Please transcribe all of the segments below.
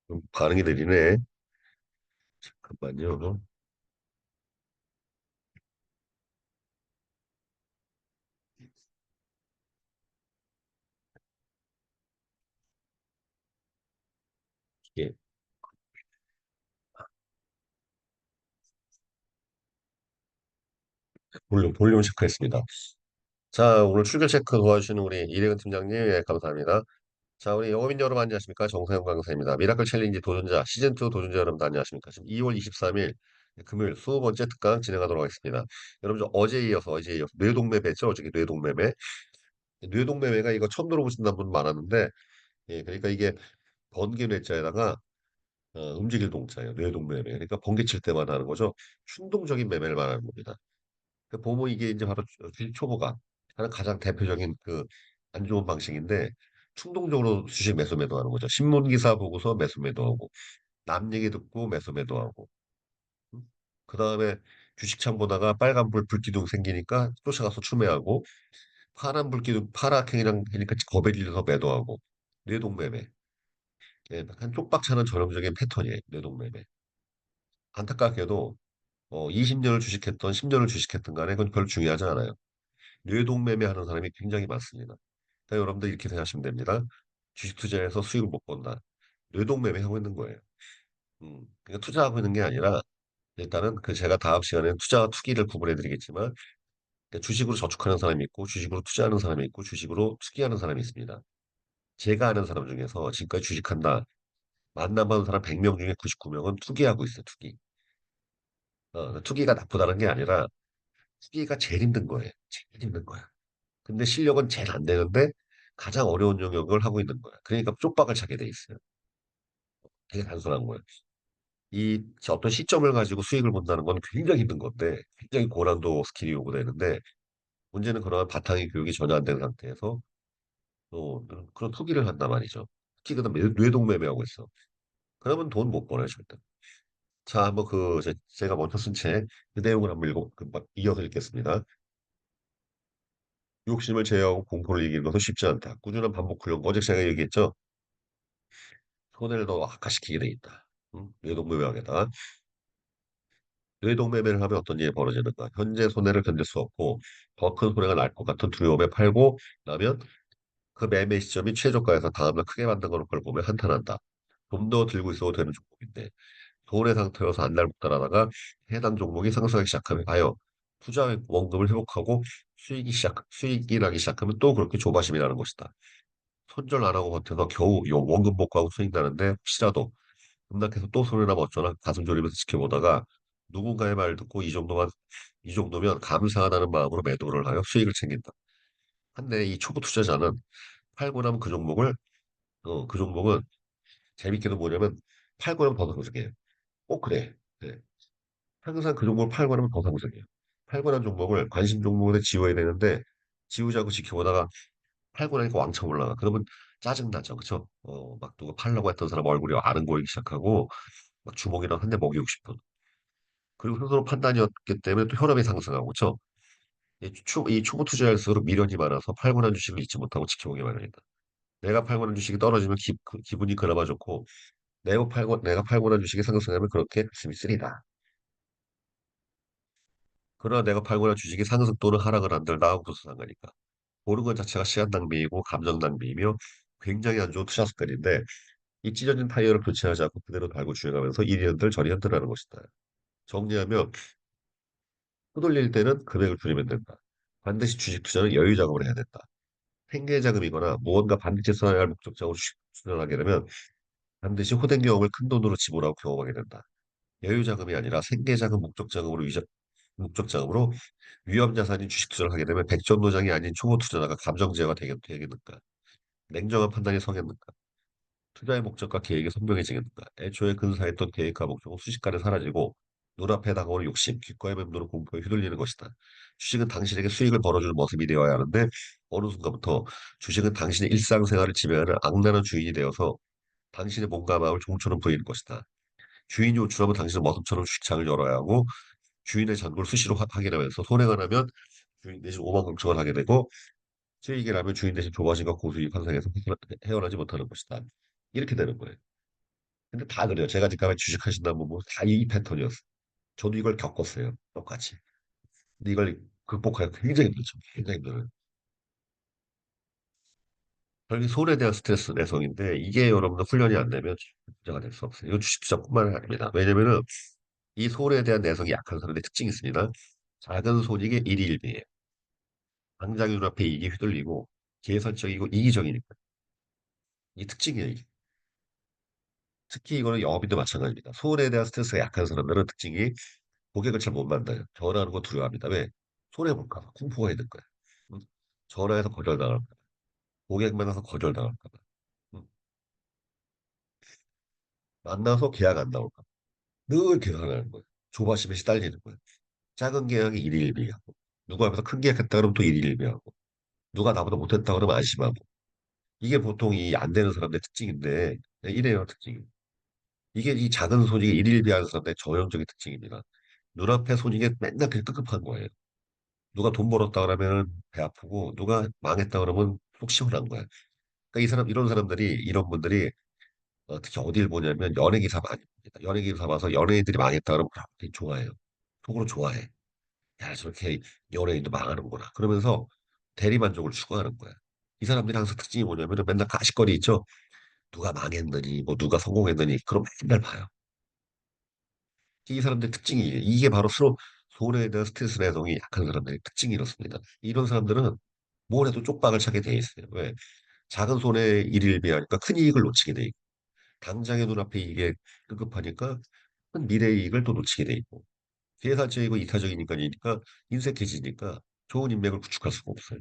좀 반응이 느리네. 잠깐만요. 예, 볼륨 체크했습니다. 자, 오늘 출결 체크 도와주시는 우리 이래근 팀장님, 예, 감사합니다. 자, 우리 영업인 여러분 안녕하십니까? 정세영 강사입니다. 미라클 챌린지 도전자, 시즌2 도전자 여러분 안녕하십니까? 지금 2월 23일 금요일 20번째 특강 진행하도록 하겠습니다. 여러분, 어제 이어서 뇌동매매죠? 어저께 뇌동매매. 뇌동매매가 이거 처음 들어보신다는 분 많았는데, 예, 그러니까 이게 번개 뇌자에다가 움직일 동자예요. 뇌동매매. 그러니까 번개 칠 때만 하는 거죠. 충동적인 매매를 말하는 겁니다. 그 보면 이게 이제 바로 주식 초보가 하는 가장 대표적인 그 안 좋은 방식인데 충동적으로 주식 매수 매도하는 거죠. 신문 기사 보고서 매수 매도하고 남 얘기 듣고 매수 매도하고 그 다음에 주식창 보다가 빨간 불기둥 생기니까 쫓아가서 추매하고 파란 불기둥 파랗게랑 하니까 겁에 질려서 매도하고 뇌동매매. 예, 한 쪽박차는 전형적인 패턴이에요. 뇌동매매. 안타깝게도 20년을 주식했던 10년을 주식했던 간에 그건 별로 중요하지 않아요. 뇌동매매하는 사람이 굉장히 많습니다. 그러니까 여러분들 이렇게 생각하시면 됩니다. 주식 투자해서 수익을 못 본다. 뇌동매매하고 있는 거예요. 그러니까 투자하고 있는 게 아니라 일단은 그 제가 다음 시간에 투자와 투기를 구분해 드리겠지만 그러니까 주식으로 저축하는 사람이 있고 주식으로 투자하는 사람이 있고 주식으로 투기하는 사람이 있습니다. 제가 아는 사람 중에서 지금까지 주식한다 만나본 사람 100명 중에 99명은 투기하고 있어요. 투기. 투기가 나쁘다는 게 아니라 투기가 제일 힘든 거예요. 제일 힘든 거야. 근데 실력은 제일 안 되는데 가장 어려운 영역을 하고 있는 거야. 그러니까 쪽박을 차게 돼 있어요. 되게 단순한 거예요. 이 어떤 시점을 가지고 수익을 본다는 건 굉장히 힘든 건데 굉장히 고난도 스킬이 요구되는데 문제는 그러한 바탕의 교육이 전혀 안 된 상태에서 또 그런 투기를 한단 말이죠. 특히 그다음 뇌동매매하고 있어. 그러면 돈 못 벌어요 절대. 자, 한번 제가 먼저 쓴 책 그 내용을 한번 이어서 읽겠습니다. 욕심을 제어하고 공포를 이기는 것은 쉽지 않다. 꾸준한 반복 훈련. 어제 제가 얘기했죠. 손해를 더 악화시키게 돼 있다. 뇌동매매하게다. 뇌동매매를 하면 어떤 일이 벌어지는가? 현재 손해를 견딜 수 없고 더 큰 손해가 날 것 같은 두려움에 팔고 나면 그 매매 시점이 최저가에서 다음날 크게 만든 걸 보면 한탄한다. 좀 더 들고 있어도 되는 종목인데 손해 상태여서 안 날먹다라다가 해당 종목이 상승하기 시작하면 봐요. 투자 원금을 회복하고 수익이 나기 시작하면 또 그렇게 조바심이 나는 것이다. 손절 안 하고 버텨서 겨우 요 원금 복구하고 수익 나는데 혹시라도 급락해서 또 손해 나면 어쩌나 가슴 졸이면서 지켜보다가 누군가의 말 듣고 이 정도면 감사하다는 마음으로 매도를 하여 수익을 챙긴다. 한데 이 초보 투자자는 팔고 나면 그 종목은 재밌게도 뭐냐면 팔고 나면 더 상승해요. 꼭 그래. 네. 항상 그 종목을 팔고 나면 더 상승해요. 팔고 난 종목을 관심 종목에 지워야 되는데 지우자고 지켜보다가 팔고 나니까 왕창 올라가. 그러면 짜증나죠. 그쵸? 막 누가 팔려고 했던 사람 얼굴이 아른거리기 시작하고 막 주먹이랑 한 대 먹이고 싶은. 그리고 스스로 판단이었기 때문에 또 혈압이 상승하고, 그쵸? 이 초보 투자일수록 미련이 많아서 팔고 난 주식을 잊지 못하고 지켜보기 마련이다. 내가 팔고 난 주식이 떨어지면 기분이 그나마 좋고, 내가 팔고 난 주식이 상승하면 그렇게 가슴이 쓰리다. 그러나 내가 팔고 난 주식이 상승 또는 하락을 한들 나하고 무슨 상관이니까. 보는 것 자체가 시간 낭비이고 감정 낭비이며 굉장히 안 좋은 투자 습관인데 이 찢어진 타이어를 교체하지 않고 그대로 달고 주행하면서 이리 흔들 저리 흔들하는 것이다. 정리하면 후돌릴 때는 금액을 줄이면 된다. 반드시 주식 투자는 여유 자금을 해야 된다. 생계 자금이거나 무언가 반드시 써야 할 목적적으로 투자하게 되면 반드시 호된 경험을 큰 돈으로 지불하고 경험하게 된다. 여유 자금이 아니라 생계 자금 목적 자금으로 위험 자산인 주식 투자를 하게 되면 백전노장이 아닌 초보 투자자가 감정제어가 되겠는가? 냉정한 판단이 서겠는가? 투자의 목적과 계획이 선명해지겠는가? 애초에 근사했던 계획과 목적은 순식간에 사라지고 눈앞에 다가오는 욕심, 귓가에 맴도는 공포에 휘둘리는 것이다. 주식은 당신에게 수익을 벌어주는 모습이 되어야 하는데 어느 순간부터 주식은 당신의 일상생활을 지배하는 악랄한 주인이 되어서 당신의 몸과 마음을 종처럼 보이는 것이다. 주인이 호출하면 당신은 머슴처럼 주식창을 열어야 하고 주인의 잔고를 수시로 확인하면서 손해가 나면 주인 대신 오만방청을 하게 되고 수익이 나면 주인 대신 조바심과 고수익 환상에서 헤어나지 못하는 것이다. 이렇게 되는 거예요. 근데 다 그래요. 제가 지금까지 주식하신다는 분뭐 다 이 패턴이었어요. 저도 이걸 겪었어요. 똑같이. 근데 이걸 극복하기가 굉장히 힘들죠. 굉장히 힘들어요. 결국 손에 대한 스트레스 내성인데 이게 여러분들 훈련이 안 되면 문제가 될 수 없어요. 이건 주식 투자뿐만 아닙니다. 왜냐면은 이 손에 대한 내성이 약한 사람의 특징이 있습니다. 작은 손익에 일희일비예요. 당장의 눈앞에 이익이 휘둘리고 계산적이고 이기적이니까. 이 특징이에요. 이게. 특히 이거는 영업인도 마찬가지입니다. 손에 대한 스트레스가 약한 사람들은 특징이 고객을 잘 못 만나요. 전화하는 거 두려워합니다. 왜? 손해볼까 봐. 공포가 있는 거야. 음? 전화해서 거절당할까 봐. 고객 만나서 거절당할까 봐. 음? 만나서 계약 안 나올까 봐. 늘 계산하는 거예요. 조바심에 시달리는 거예요. 작은 계약이 일희일비하고 누가 앞에서 큰 계약했다 그러면 또 일희일비하고 누가 나보다 못했다 그러면 안심하고 이게 보통 이 안 되는 사람들의 특징인데 네, 이래요 특징이. 이게 이 작은 손익에 일일비하는 사람들의 전형적인 특징입니다. 눈앞에 손익에 맨날 그냥 급급한 거예요. 누가 돈 벌었다 그러면 배 아프고 누가 망했다 그러면 속 시원한 거야. 그러니까 이 사람 이런 사람들이 이런 분들이 특히 어딜 보냐면 연예 기사 많이 봅니다. 연예 기사 봐서 연예인들이 망했다 그러면 되게 좋아해요. 속으로 좋아해. 야 저렇게 연예인도 망하는구나. 그러면서 대리만족을 추구하는 거야. 이 사람들이 항상 특징이 뭐냐면 맨날 가십거리 있죠. 누가 망했느니 뭐 누가 성공했느니 그럼 맨날 봐요. 이 사람들의 특징이 이게 바로 서로 손해에 대한 스트레스 내성이 약한 사람들의 특징이 이렇습니다. 이런 사람들은 뭘 해도 쪽박을 차게 돼 있어요. 왜? 작은 손해에 일일비하니까 큰 이익을 놓치게 돼 있고 당장의 눈앞에 이게 급급하니까 큰 미래의 이익을 또 놓치게 돼 있고 계산적이고 이타적인 인간이니까 인색해지니까 좋은 인맥을 구축할 수가 없어요.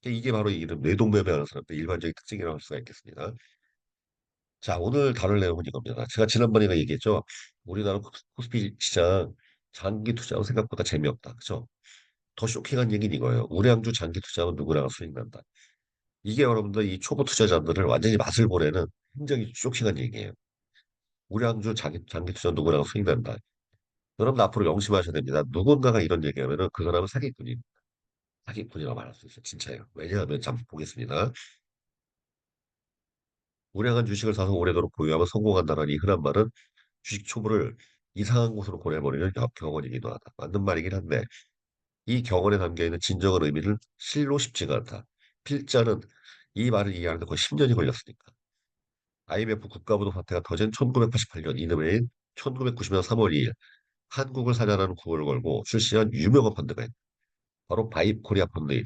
그러니까 이게 바로 이런 뇌동매매하는 사람들의 일반적인 특징이라고 할 수가 있겠습니다. 자, 오늘 다룰 내용은 이겁니다. 제가 지난번에 얘기했죠. 우리나라 코스피 시장 장기 투자는 생각보다 재미없다. 그죠? 더 쇼킹한 얘기는 이거예요. 우량주 장기 투자하면 누구나 수익 난다. 이게 여러분들 이 초보 투자자들을 완전히 맛을 보내는 굉장히 쇼킹한 얘기예요. 우량주 장기 투자 누구나 수익 난다. 여러분 앞으로 명심하셔야 됩니다. 누군가가 이런 얘기하면은 그 사람은 사기꾼입니다. 사기꾼이라고 말할 수 있어요. 진짜예요. 왜냐하면 잠깐 보겠습니다. 우량한 주식을 사서 오래도록 보유하면 성공한다는 이 흔한 말은 주식 초보를 이상한 곳으로 보내버리는 경원이기도 하다. 맞는 말이긴 한데 이 경원에 담겨 있는 진정한 의미를 실로 쉽지가 않다. 필자는 이 말을 이해하는데 거의 10년이 걸렸으니까. IMF 국가부도 사태가 터진 1988년 이듬해인 1990년 3월 2일 한국을 사냐라는 구호를 걸고 출시한 유명한 펀드가 있다. 바로 바이코리아 펀드.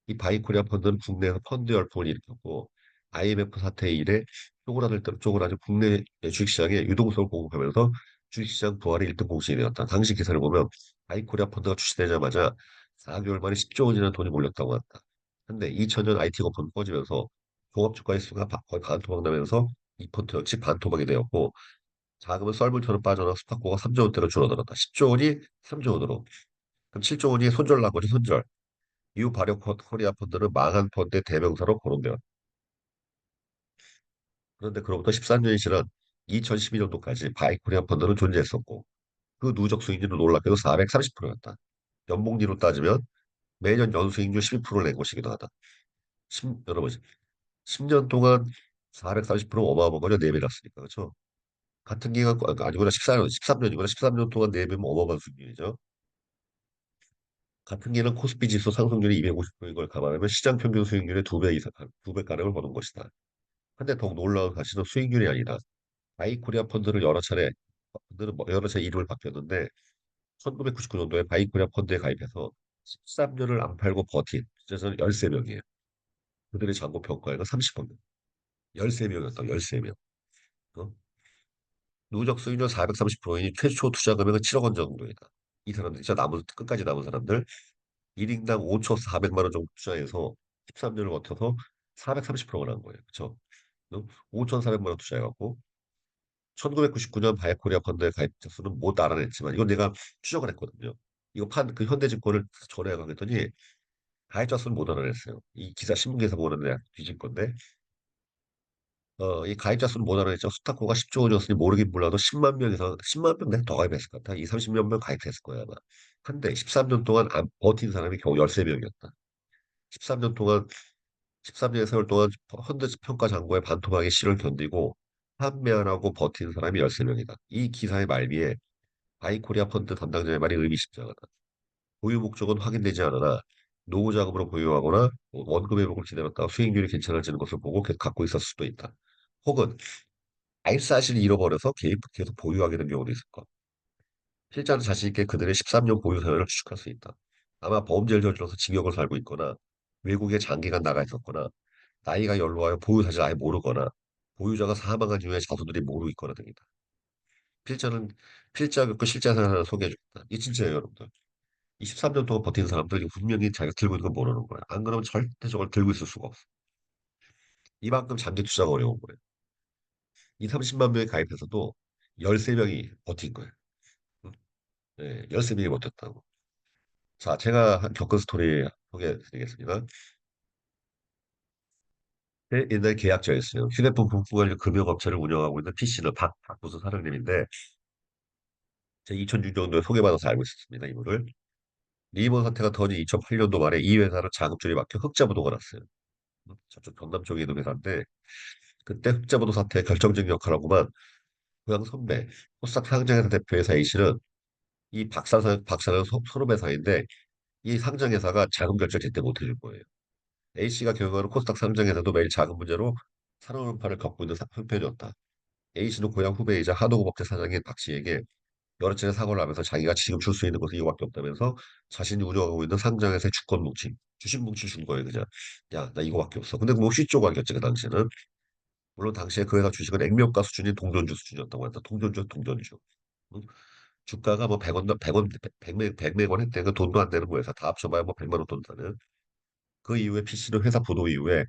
이 바이코리아 펀드는 국내에서 펀드 열풍을 일으켰고 IMF 사태 이래 쪼그라든 국내 주식시장에 유동성을 공급하면서 주식시장 부활의 1등 공신이 되었다. 당시 기사를 보면 바이코리아 펀드가 출시되자마자 4개월 만에 10조 원이라는 돈이 몰렸다고 한다. 근데 2000년 IT 거품이 꺼지면서 종합주가 지수가 거의 반토막 나면서 이 펀드 역시 반토막이 되었고 자금은 썰물처럼 빠져나와 스탁고가 3조 원대로 줄어들었다. 10조 원이 3조 원으로. 그럼 7조 원이 손절 나머지 손절. 이후 발효 코리아 펀드는 망한 펀드의 대명사로 거론되었다. 그런데 그로부터 13년이 지난 2012년도까지 바이코리아 펀드는 존재했었고 그 누적 수익률은 놀랍게도 430%였다. 연봉리로 따지면 매년 연수익률 12%를 낸 것이기도 하다. 여러분 10년 동안 430% 어마어마하게 내밀었으니까 그렇죠? 같은 기간 아니구나 14년, 13년이구나 13년 동안 내밀면 어마어마한 수익률이죠. 같은 기간 코스피 지수 상승률이 250%인 걸 감안하면 시장 평균 수익률의 2배 이상, 2배 가량을 버는 것이다. 근데 더욱 놀라운 사실은 수익률이 아니라 바이코리아 펀드를 여러 차례 이름을 바뀌었는데 1999년도에 바이코리아 펀드에 가입해서 13년을 안 팔고 버틴 투자자는 13명이에요. 그들의 잔고 평가액은 30억 명. 13명이었다. 13명. 어? 누적 수익률 430%이니 최초 투자 금액은 7억 원 정도이다. 이 사람들 진짜 끝까지 남은 사람들 1인당 5초 400만 원 정도 투자해서 13년을 버텨서 430%가 난 거예요. 그렇죠? 5,400만 원 투자해갖고 1999년 바이코리아 펀드에 가입자 수는 못 알아냈지만 이건 내가 추적을 했거든요. 이거 그 현대증권을 전화해 가겠더니 가입자 수는 못 알아냈어요. 이 기사 신문 기사 보는 내가 뒤질 건데 이 가입자 수는 못 알아냈죠. 스타코가 10조 원이었으니 모르긴 몰라도 10만 명 이상 10만 명 내가 더 가입했을 것 같아. 2, 30만 명 가입했을 거야 아마. 한데 13년 동안 안 버틴 사람이 겨우 13명이었다. 13년 동안 13년의 세월 동안 현대 평가 장고의 반토막의 실을 견디고 판매하라고 버티는 사람이 13명이다. 이 기사의 말미에 바이코리아 펀드 담당자의 말이 의미심장하다. 보유 목적은 확인되지 않으나 노후 자금으로 보유하거나 원금 회복을 기다렸다가 수익률이 괜찮아지는 것을 보고 갖고 있었을 수도 있다. 혹은 알사실을 잃어버려서 계속 보유하게 된 경우도 있을 것. 필자는 자신 있게 그들의 13년 보유 사연을 추측할 수 있다. 아마 범죄를 저질러서 징역을 살고 있거나 외국에 장기간 나가 있었거나 나이가 연로하여 보유 사실을 아예 모르거나 보유자가 사망한 이후에 자손들이 모르고 있거나 등이다. 필자는 필자 겪고 실제 사연을 소개해줍니다. 이게 진짜예요, 여러분들. 23년 동안 버틴 사람들 분명히 자기가 들고 있는 건 모르는 거야. 안 그러면 절대 저걸 들고 있을 수가 없어. 이만큼 장기 투자가 어려운 거예요. 이 30만 명이 가입해서도 13명이 버틴 거예요. 응? 네, 13명이 버텼다고. 자, 제가 겪은 스토리 소개해드리겠습니다. 옛날 계약자였어요. 휴대폰 부품 관련 금융업체를 운영하고 있는 PC는 박무수 사장님인데, 제가 2006년도에 소개받아서 알고 있었습니다, 이분을. 리먼 사태가 터진 2008년도 말에 이 회사를 자금줄이 막혀 흑자부도가 났어요. 저쪽 경남 쪽에 있는 회사인데, 그때 흑자부도 사태의 결정적인 역할을 하고만 고향 선배, 코스닥 상장회사 대표이사 A씨는 이 박사는 선후배사인데, 이 상장회사가 자금 결제 제때 못해줄 거예요. A씨가 경영하는 코스닥 상장회사도 매일 자금 문제로 살얼음판을 겪고 있는 형편이었다. A씨는 고향 후배이자 하도급업체 사장인 박씨에게 여러 차례 사고를 하면서 자기가 지금 줄 수 있는 것은 이거밖에 없다면서 자신이 운영하고 있는 상장회사의 주권 뭉침, 주식 뭉치 준 거예요, 그냥. 야, 나 이거밖에 없어. 근데 뭐 휘쪽 알겠지, 그 당시에는. 물론 당시에 그 회사 주식은 액면가 수준이 동전주 수준이었다고 한다. 동전주, 동전주. 응? 주가가 뭐 100원, 100원, 100원 했대. 그 돈도 안 되는 거에서 다 합쳐봐야 뭐 100만 원 돈 되는. 그 이후에 PC는 회사 부도 이후에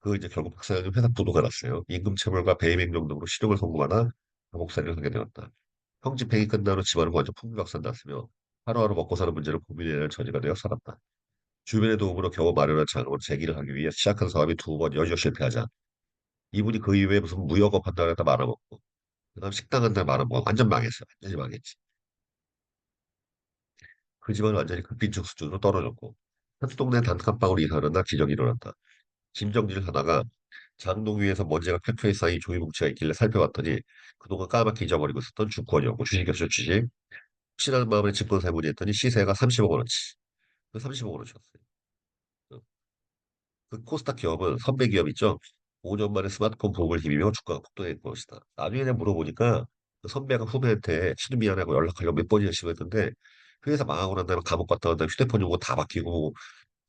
그 이제 결국 박사님 회사 부도가 났어요. 임금체불과 배임행령 등으로 실형을 선고하나 감옥살이를 하게 되었다. 형집행이 끝난 후 집안은 완전 풍비박산 났으며 하루하루 먹고 사는 문제를 고민해야 할 처지가 되어 살았다. 주변의 도움으로 겨우 마련한 자금으로 재기를 하기 위해 시작한 사업이 두 번 연이어 실패하자 이분이 그 이후에 무슨 무역업 한다고 했다 말아먹고 그다음 식당 한다 말아먹고 완전 망했어요. 완전히 망했지. 그 집안은 완전히 급빈축 수준으로 떨어졌고 한 동네 단칸방으로 이사하는 날 기적이 일어났다. 짐 정리를 하다가 장롱 위에서 먼지가 켜켜이 쌓인 종이뭉치가 있길래 살펴봤더니 그동안 까맣게 잊어버리고 있었던 주권이었고 주식이었어요. 주식. 혹시라는 마음에 증권사에 문의했더니 시세가 30억 원어치. 그 30억 원어치였어요. 어, 그 코스닥 기업은 선배 기업 있죠. 5년 만에 스마트폰 부업을 힘입어 주가가 폭등할 것이다. 나중에 내가 물어보니까 그 선배가 후배한테 신우 미안하고 연락하려고 몇 번이나 시도했는데 회사 망하고 난 다음에 감옥 갔다 온 다음에 휴대폰 요거 다 바뀌고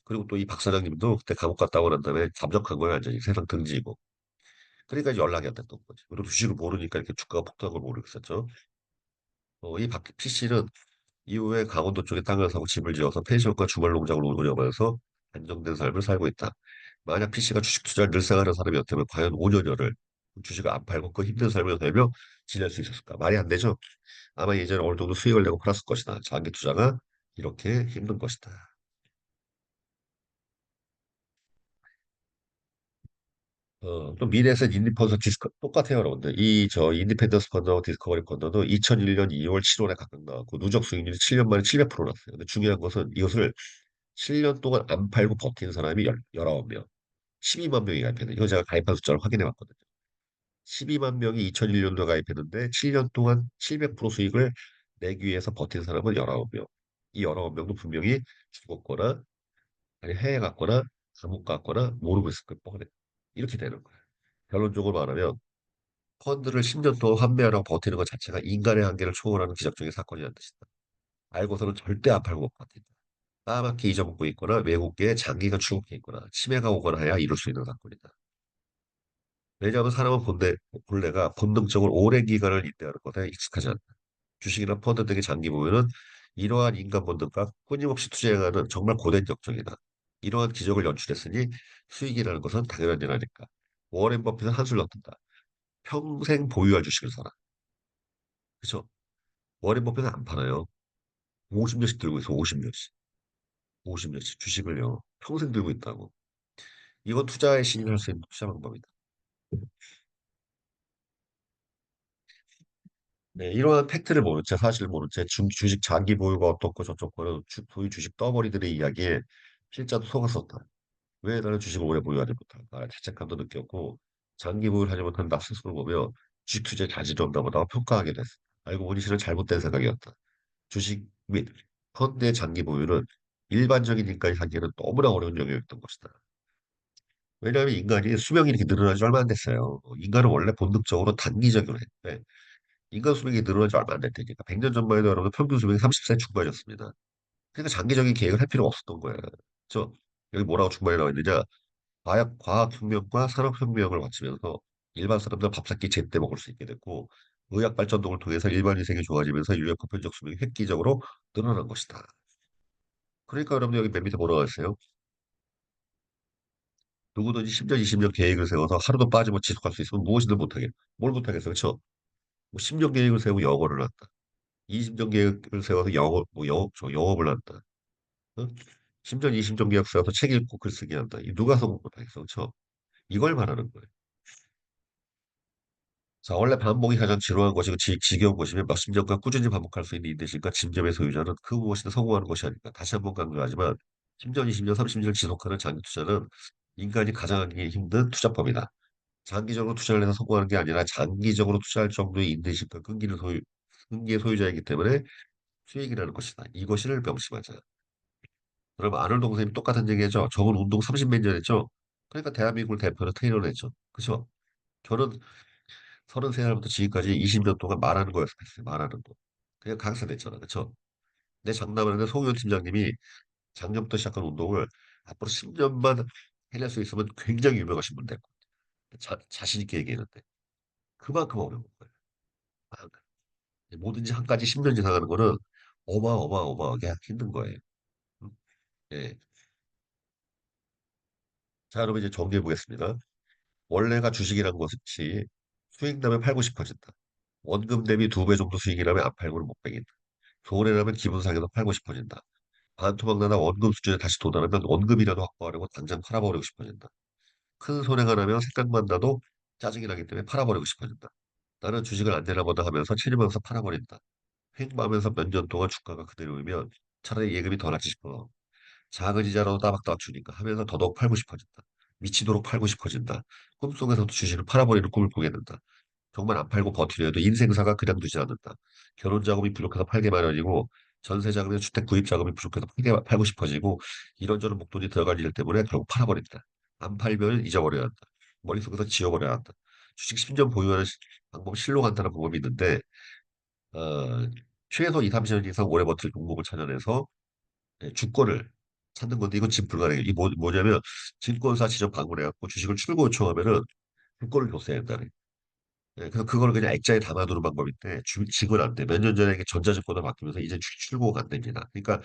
그리고 또 이 박 사장님도 그때 감옥 갔다 오고 난 다음에 잠적한 거예요. 완전히 세상 등지고. 그러니까 이제 연락이 안 됐던 거지. 그리고 주식을 모르니까 이렇게 주가가 폭등한 걸 모르겠었죠. 이 박 PC는 이후에 강원도 쪽에 땅을 사고 집을 지어서 펜션과 주말 농장을 운영하면서 안정된 삶을 살고 있다. 만약 PC가 주식 투자를 늘상 하는 사람이었다면 과연 5년여를 주식을 안 팔고 그 힘든 삶을 살며 지낼 수 있었을까? 말이 안 되죠. 아마 예전에 어느 정도 수익을 내고 팔았을 것이다. 장기 투자가 이렇게 힘든 것이다. 또 미래에셋 인디펀드 똑같아요, 여러분들. 인디펜던스 펀드하고 디스커버리 펀드도 2001년 2월 7월에 각각 나왔고 누적 수익률이 7년 만에 700% 났어요. 근데 중요한 것은 이것을 7년 동안 안 팔고 버틴 사람이 19명, 12만 명이 가입했는데 이거 제가 가입한 숫자를 확인해 봤거든요. 12만 명이 2001년도에 가입했는데 7년 동안 700% 수익을 내기 위해서 버틴 사람은 19명. 이 19명도 분명히 죽었거나 아니 해외 갔거나 감옥 갔거나 모르고 있을 거예요. 뻔해. 이렇게 되는 거예요. 결론적으로 말하면 펀드를 10년 동안 환매하라고 버티는 것 자체가 인간의 한계를 초월하는 기적적인 사건이라는 뜻이다. 알고서는 절대 안 팔고 못 버틴다. 까맣게 잊어먹고 있거나 외국계에 장기가 출국해 있거나 치매가 오거나 해야 이룰 수 있는 사건이다. 왜냐하면 사람은 본래가 본능적으로 오랜 기간을 인내하는 것에 익숙하지 않다. 주식이나 펀드 등의 장기 보유는 이러한 인간 본능과 끊임없이 투자해가는 정말 고된 역정이다. 이러한 기적을 연출했으니 수익이라는 것은 당연한 일 아닐까. 워렌 버핏은 한술 넣든다. 평생 보유할 주식을 사라. 그렇죠? 워렌 버핏은 안 팔아요. 50년씩 들고 있어, 50년씩. 50년씩 주식을요. 평생 들고 있다고. 이건 투자의 신이 할 수 있는 투자 방법이다. 네, 이러한 팩트를 모른 채, 사실을 모른 채 주식 장기 보유가 어떻고 저쩌고는 보유 주식 떠버리들의 이야기에 실자도 속았었다. 왜 나는 주식을 오래 보유하지 못할까? 자책감도 느꼈고 장기 보유를 하지 못한 나 스스로 보며 주식 투자에 자질이 없나 보다 평가하게 됐어. 알고 보니 실은 잘못된 생각이었다. 주식 및 펀드의 장기 보유는 일반적인 인간이 하기에는 너무나 어려운 영역이었던 것이다. 왜냐하면 인간이 수명이 이렇게 늘어나지 얼마 안 됐어요. 인간은 원래 본능적으로 단기적으로 했는데 인간 수명이 늘어나지 얼마 안 됐다니까. 100년 전만 해도 여러분 평균 수명이 30세 중반이었습니다. 그러니까 장기적인 계획을 할 필요가 없었던 거야. 그렇죠? 여기 뭐라고 중반에 나와 있느냐? 과학혁명과 산업혁명을 거치면서 일반 사람들 밥 한 끼 제때 먹을 수 있게 됐고 의학 발전 등을 통해서 일반 인생이 좋아지면서 인류의 보편적 수명이 획기적으로 늘어난 것이다. 그러니까 여러분 여기 맨 밑에 뭐라고 했어요? 누구든지 10년, 20년 계획을 세워서 하루도 빠짐없이 지속할 수 있으면 무엇이든 못하게. 뭘 못하겠어, 그렇죠? 뭐 10년 계획을 세우고 영어를 한다. 20년 계획을 세워서 영업을 한다. 어? 10년, 20년 계획 세워서 책 읽고 글쓰기 한다. 이 누가 성공 못하겠어, 그렇죠? 이걸 말하는 거예요. 자, 원래 반복이 가장 지루한 것이고 지겨운 것이면 몇십 년간 꾸준히 반복할 수 있는 인내심과 짐점의 소유자는 그 무엇이든 성공하는 것이 아닐까. 다시 한번 강조하지만 10년, 20년, 30년 지속하는 장기 투자는 인간이 가장 하기 힘든 투자법이다. 장기적으로 투자를 해서 성공하는 게 아니라 장기적으로 투자할 정도의 인내심과 끈기의 소유자이기 때문에 수익이라는 것이다. 이것을 명심하자. 그럼 아놀드 동생이 똑같은 얘기했죠. 저분 운동 30몇 년 했죠. 그러니까 대한민국을 대표로 트레이너를 했죠. 그죠? 저는 33살부터 지금까지 20년 동안 말하는 거 연습했어요. 말하는 거. 그냥 강사 됐잖아. 그쵸? 내 장담을 하는데 송현 팀장님이 작년부터 시작한 운동을 앞으로 10년만 해낼 수 있으면 굉장히 유명하신 분 될 거예요. 자신 있게 얘기했는데. 그만큼 어려운 거예요. 아, 뭐든지 한 가지 10년 이상 하는 거는 어마어마하게 힘든 거예요. 음, 예. 자, 그럼 이제 정리해 보겠습니다. 원래가 주식이란 것이 수익 나면 팔고 싶어진다. 원금 대비 2배 정도 수익이 나면 안 팔고는 못 빼긴다. 손해 나면 기분 상해서 팔고 싶어진다. 반토막 나다 원금 수준에 다시 도달하면 원금이라도 확보하려고 당장 팔아버리고 싶어진다. 큰 손해가 나면 생각만 나도 짜증이 나기 때문에 팔아버리고 싶어진다. 나는 주식을 안 되나 보다 하면서 체념하면서 팔아버린다. 횡보하면서 몇 년 동안 주가가 그대로이면 차라리 예금이 더 낫지 싶어. 작은 이자라도 따박따박 주니까 하면서 더더욱 팔고 싶어진다. 미치도록 팔고 싶어진다. 꿈속에서도 주식을 팔아버리는 꿈을 꾸게 된다. 정말 안 팔고 버티려 해도 인생사가 그냥 두지 않는다. 결혼 자금이 부족해서 팔게 마련이고 전세 자금이나 주택 구입 자금이 부족해서 팔고 싶어지고 이런저런 목돈이 들어갈 일 때문에 결국 팔아버린다. 안 팔면 잊어버려야 한다. 머릿속에서 지워버려야 한다. 주식 10년 보유하는 방법 실록한다는 방법이 있는데 어, 최소 2, 30년 이상 오래 버틸 종목을 찾아내서 주권을 찾는 건데 이건 지금 불가능해요. 이 뭐냐면 증권사 지점 방문해갖고 주식을 출고 요청하면은 주권을 줬어야 된다는 그래서 그거를 그냥 액자에 담아두는 방법인데 지금 안 돼. 몇 년 전에 이게 전자증권으로 바뀌면서 이제 출고가 안 됩니다. 그러니까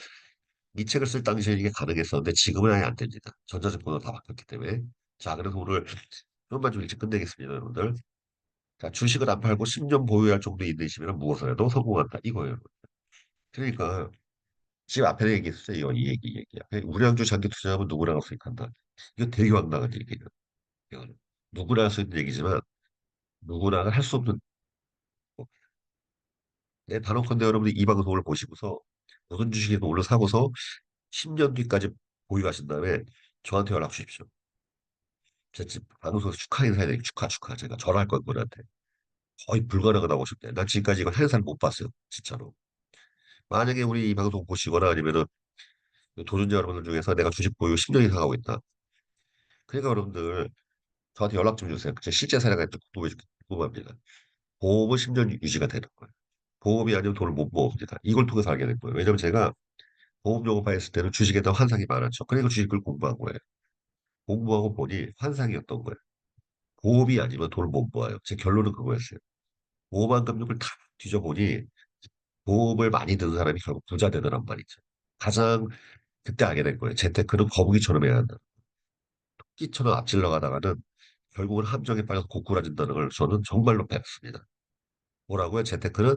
이 책을 쓸 당시에 이게 가능했었는데 지금은 아예 안 됩니다. 전자증권으로 다 바뀌었기 때문에. 자, 그래서 오늘 좀만 좀 일찍 끝내겠습니다, 여러분들. 자, 주식을 안 팔고 10년 보유할 정도 인내심이면 무엇을 해도 성공한다. 이거예요. 여러분. 그러니까 지금 앞에 얘기했어요. 이 얘기야. 우량주 장기 투자하면 누구나 할 수 있단다. 이거 되게 황당한 얘기예요. 이거는. 누구나 할 수 있는 얘기지만 누구나 할 수 없는 네, 단언컨대 여러분이 이 방송을 보시고서 모든 주식에도 올려 사고서 10년 뒤까지 보유하신 다음에 저한테 연락 주십시오. 제가 지금 방송에서 축하 인사해야 되니까 축하. 제가 전화할 거예요, 그분한테. 거의 불가능하다고 싶대. 난 지금까지 이걸 한 사람 못 봤어요. 진짜로. 만약에 우리 이 방송 보시거나 아니면은 도전자 여러분들 중에서 내가 주식 보유 10년 이상 하고 있다. 그러니까 여러분들 저한테 연락 좀 주세요. 제 실제 사례가 궁금합니다. 보험은 10년 유지가 되는 거예요. 보험이 아니면 돈을 못 모읍니다. 이걸 통해서 알게 된 거예요. 왜냐면 제가 보험 영업했을 때는 주식에 대한 환상이 많았죠. 그러니까 주식을 공부한 거예요. 공부하고 보니 환상이었던 거예요. 보험이 아니면 돈을 못 모아요. 제 결론은 그거였어요. 보험한 금융을 다 뒤져보니 보험을 많이 드는 사람이 결국 부자 되더란 말이죠. 가장 그때 알게 된 거예요. 재테크는 거북이처럼 해야 한다. 토끼처럼 앞질러 가다가는 결국은 함정에 빠져서 고꾸라진다는 걸 저는 정말로 배웠습니다. 뭐라고요? 재테크는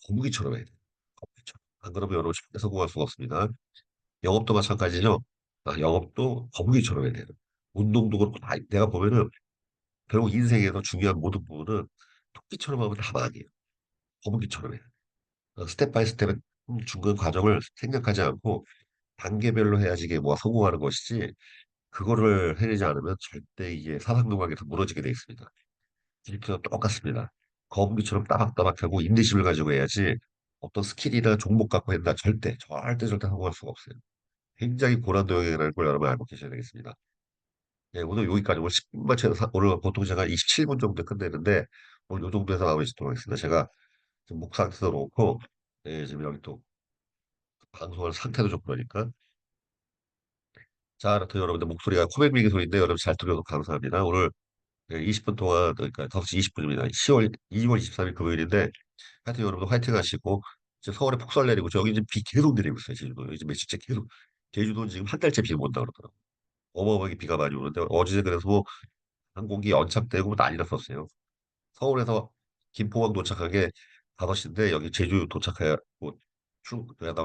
거북이처럼 해야 돼요. 거북이처럼. 안 그러면 여러분 쉽게 성공할 수가 없습니다. 영업도 마찬가지죠. 영업도 거북이처럼 해야 돼요. 운동도 그렇고 다 내가 보면은 결국 인생에서 중요한 모든 부분은 토끼처럼 하면 다 망해요. 거북이처럼 해요. 스텝 바이 스텝의 중간 과정을 생각하지 않고 단계별로 해야지 이게 뭐 성공하는 것이지 그거를 해내지 않으면 절대 이게 사상동강에서 무너지게 돼 있습니다. 필리핀은 똑같습니다. 거북이처럼 따박따박하고 인내심을 가지고 해야지 어떤 스킬이나 종목 갖고 한다 절대 성공할 수가 없어요. 굉장히 고난도형이라는 걸 여러분 알고 계셔야 되겠습니다. 네, 오늘 여기까지 오늘 10분 맞춰서 오늘 보통 제가 27분 정도 끝내는데 오늘 이 정도에서 마무리짓도록 하겠습니다. 제가 지금 목 상태도 그렇고 네, 지금 여기 또 방송할 상태도 좀 그러니까 자, 아무튼 여러분들 목소리가 코맹맹이 소리인데 여러분 잘 들어줘서 감사합니다. 오늘 20분 동안 그러니까 5시 20분입니다. 2월 23일 금요일인데 하여튼 여러분들 화이팅 하시고 지금 서울에 폭설 내리고 저기 지금 비 계속 내리고 있어요. 제주도 요즘 며칠째 계속 제주도는 지금 한 달째 비가 온다 그러더라고요. 어마어마하게 비가 많이 오는데 어제 그래서 뭐 항공기 연착되고 뭐 난리 났었어요. 서울에서 김포항 도착한 게 5시인데 여기 제주 도착해야 뭐 그냥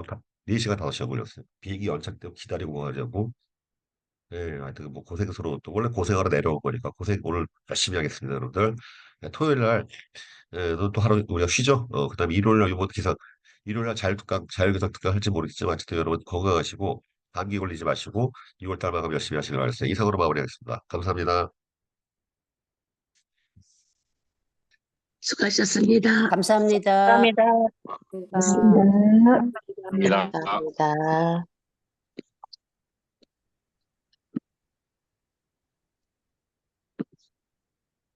4시간 5시간 걸렸어요. 비행기 연착되고 기다리고 가자고. 네, 하여튼 뭐 고생스러워. 또 원래 고생하러 내려온 거니까 고생 오늘 열심히 하겠습니다, 여러분들. 네, 토요일 날 또 하루 우리가 쉬죠. 그다음에 일요일 날 이번 기상 일요일 날 자율기상 특강 할지 모르겠지만 어쨌든 여러분 건강하시고 감기 걸리지 마시고 6월 달 마감 열심히 하시길 바라겠습니다. 이상으로 마무리하겠습니다. 감사합니다. 수고하셨습니다. 감사합니다. 감사합니다. 고맙습니다. 감사합니다. 감사합니다.